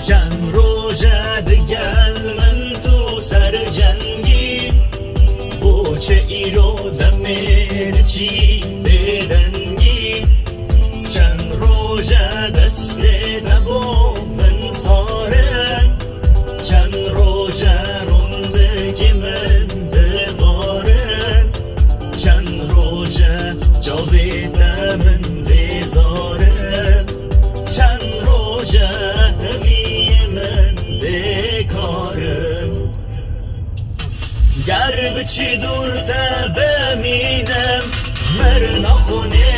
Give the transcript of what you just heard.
چند روزه دگل من تو سر جنگی بوچه ای رو دمیر چی بدنگی چند روزه دست تبو من ساره چند روزه رونده که من بباره چند روزه جاوید من بزاره چند روزه گر بچی دور تا بمینم مر نخونه